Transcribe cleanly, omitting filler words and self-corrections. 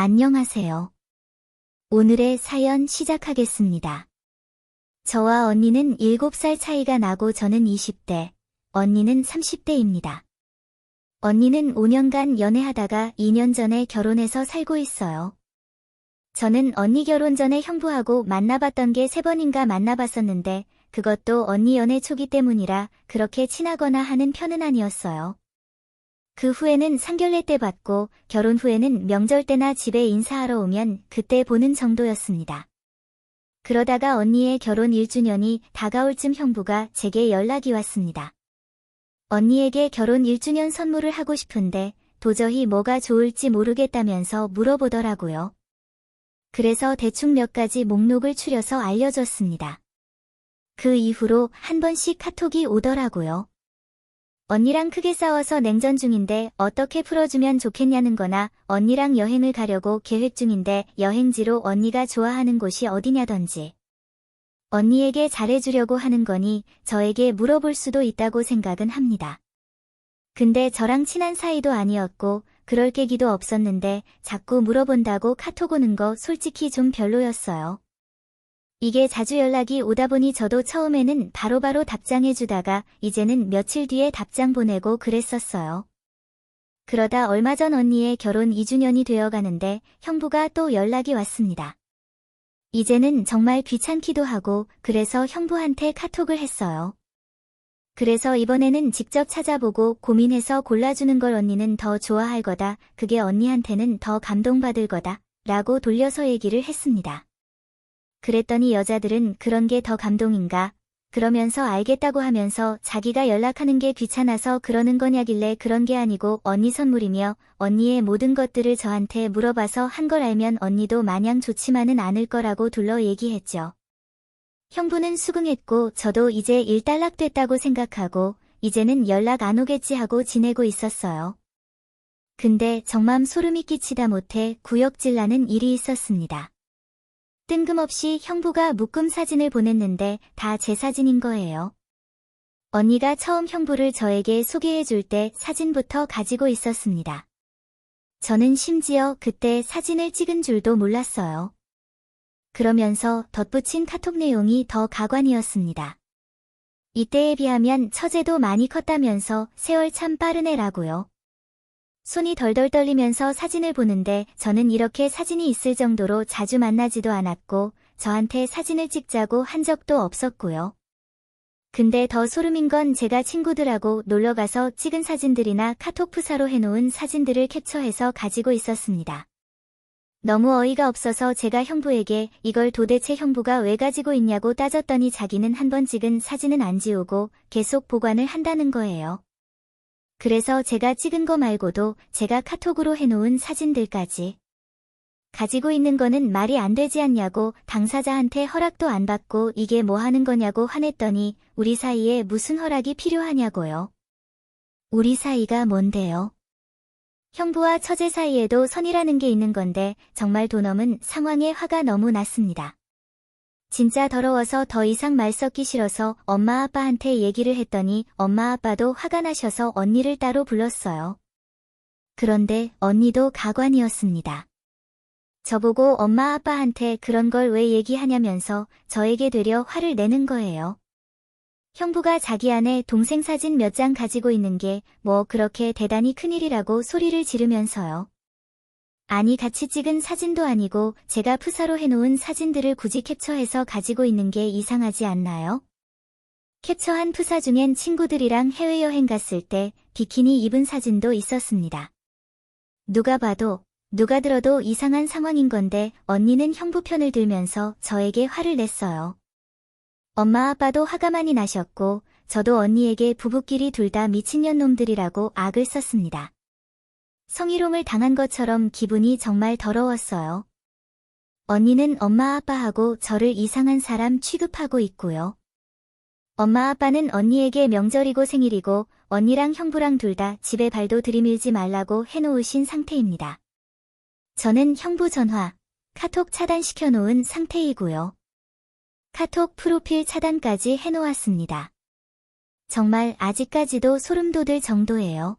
안녕하세요. 오늘의 사연 시작하겠습니다. 저와 언니는 7살 차이가 나고 저는 20대, 언니는 30대입니다. 언니는 5년간 연애하다가 2년 전에 결혼해서 살고 있어요. 저는 언니 결혼 전에 형부하고 만나봤던 게 3번인가 만나봤었는데 그것도 언니 연애 초기 때문이라 그렇게 친하거나 하는 편은 아니었어요. 그 후에는 상견례 때 봤고 결혼 후에는 명절 때나 집에 인사하러 오면 그때 보는 정도였습니다. 그러다가 언니의 결혼 1주년이 다가올 쯤 형부가 제게 연락이 왔습니다. 언니에게 결혼 1주년 선물을 하고 싶은데 도저히 뭐가 좋을지 모르겠다면서 물어보더라고요. 그래서 대충 몇 가지 목록을 추려서 알려줬습니다. 그 이후로 한 번씩 카톡이 오더라고요. 언니랑 크게 싸워서 냉전 중인데 어떻게 풀어주면 좋겠냐는 거나 언니랑 여행을 가려고 계획 중인데 여행지로 언니가 좋아하는 곳이 어디냐던지. 언니에게 잘해주려고 하는 거니 저에게 물어볼 수도 있다고 생각은 합니다. 근데 저랑 친한 사이도 아니었고 그럴 계기도 없었는데 자꾸 물어본다고 카톡 오는 거 솔직히 좀 별로였어요. 이게 자주 연락이 오다 보니 저도 처음에는 바로바로 답장해주다가 이제는 며칠 뒤에 답장 보내고 그랬었어요. 그러다 얼마 전 언니의 결혼 2주년이 되어 가는데 형부가 또 연락이 왔습니다. 이제는 정말 귀찮기도 하고 그래서 형부한테 카톡을 했어요. 그래서 이번에는 직접 찾아보고 고민해서 골라주는 걸 언니는 더 좋아할 거다, 그게 언니한테는 더 감동받을 거다 라고 돌려서 얘기를 했습니다. 그랬더니 여자들은 그런 게 더 감동인가? 그러면서 알겠다고 하면서 자기가 연락하는 게 귀찮아서 그러는 거냐길래 그런 게 아니고 언니 선물이며 언니의 모든 것들을 저한테 물어봐서 한 걸 알면 언니도 마냥 좋지만은 않을 거라고 둘러 얘기했죠. 형부는 수긍했고 저도 이제 일 딸락됐다고 생각하고 이제는 연락 안 오겠지 하고 지내고 있었어요. 근데 정말 소름이 끼치다 못해 구역질 나는 일이 있었습니다. 뜬금없이 형부가 묶음 사진을 보냈는데 다 제 사진인 거예요. 언니가 처음 형부를 저에게 소개해 줄 때 사진부터 가지고 있었습니다. 저는 심지어 그때 사진을 찍은 줄도 몰랐어요. 그러면서 덧붙인 카톡 내용이 더 가관이었습니다. 이때에 비하면 처제도 많이 컸다면서 세월 참 빠르네라고요. 손이 덜덜 떨리면서 사진을 보는데 저는 이렇게 사진이 있을 정도로 자주 만나지도 않았고 저한테 사진을 찍자고 한 적도 없었고요. 근데 더 소름인 건 제가 친구들하고 놀러가서 찍은 사진들이나 카톡 프사로 해놓은 사진들을 캡처해서 가지고 있었습니다. 너무 어이가 없어서 제가 형부에게 이걸 도대체 형부가 왜 가지고 있냐고 따졌더니 자기는 한 번 찍은 사진은 안 지우고 계속 보관을 한다는 거예요. 그래서 제가 찍은 거 말고도 제가 카톡으로 해놓은 사진들까지 가지고 있는 거는 말이 안 되지 않냐고 당사자한테 허락도 안 받고 이게 뭐 하는 거냐고 화냈더니 우리 사이에 무슨 허락이 필요하냐고요. 우리 사이가 뭔데요? 형부와 처제 사이에도 선이라는 게 있는 건데 정말 도 넘은 상황에 화가 너무 났습니다. 진짜 더러워서 더 이상 말 섞기 싫어서 엄마 아빠한테 얘기를 했더니 엄마 아빠도 화가 나셔서 언니를 따로 불렀어요. 그런데 언니도 가관이었습니다. 저보고 엄마 아빠한테 그런 걸 왜 얘기하냐면서 저에게 되려 화를 내는 거예요. 형부가 자기 아내 동생 사진 몇 장 가지고 있는 게 뭐 그렇게 대단히 큰일이라고 소리를 지르면서요. 아니 같이 찍은 사진도 아니고 제가 프사로 해놓은 사진들을 굳이 캡처해서 가지고 있는 게 이상하지 않나요? 캡처한 프사 중엔 친구들이랑 해외여행 갔을 때 비키니 입은 사진도 있었습니다. 누가 봐도 누가 들어도 이상한 상황인 건데 언니는 형부 편을 들면서 저에게 화를 냈어요. 엄마 아빠도 화가 많이 나셨고 저도 언니에게 부부끼리 둘 다 미친년놈들이라고 악을 썼습니다. 성희롱을 당한 것처럼 기분이 정말 더러웠어요. 언니는 엄마 아빠하고 저를 이상한 사람 취급하고 있고요. 엄마 아빠는 언니에게 명절이고 생일이고 언니랑 형부랑 둘 다 집에 발도 들이밀지 말라고 해놓으신 상태입니다. 저는 형부 전화, 카톡 차단시켜 놓은 상태이고요. 카톡 프로필 차단까지 해놓았습니다. 정말 아직까지도 소름 돋을 정도예요.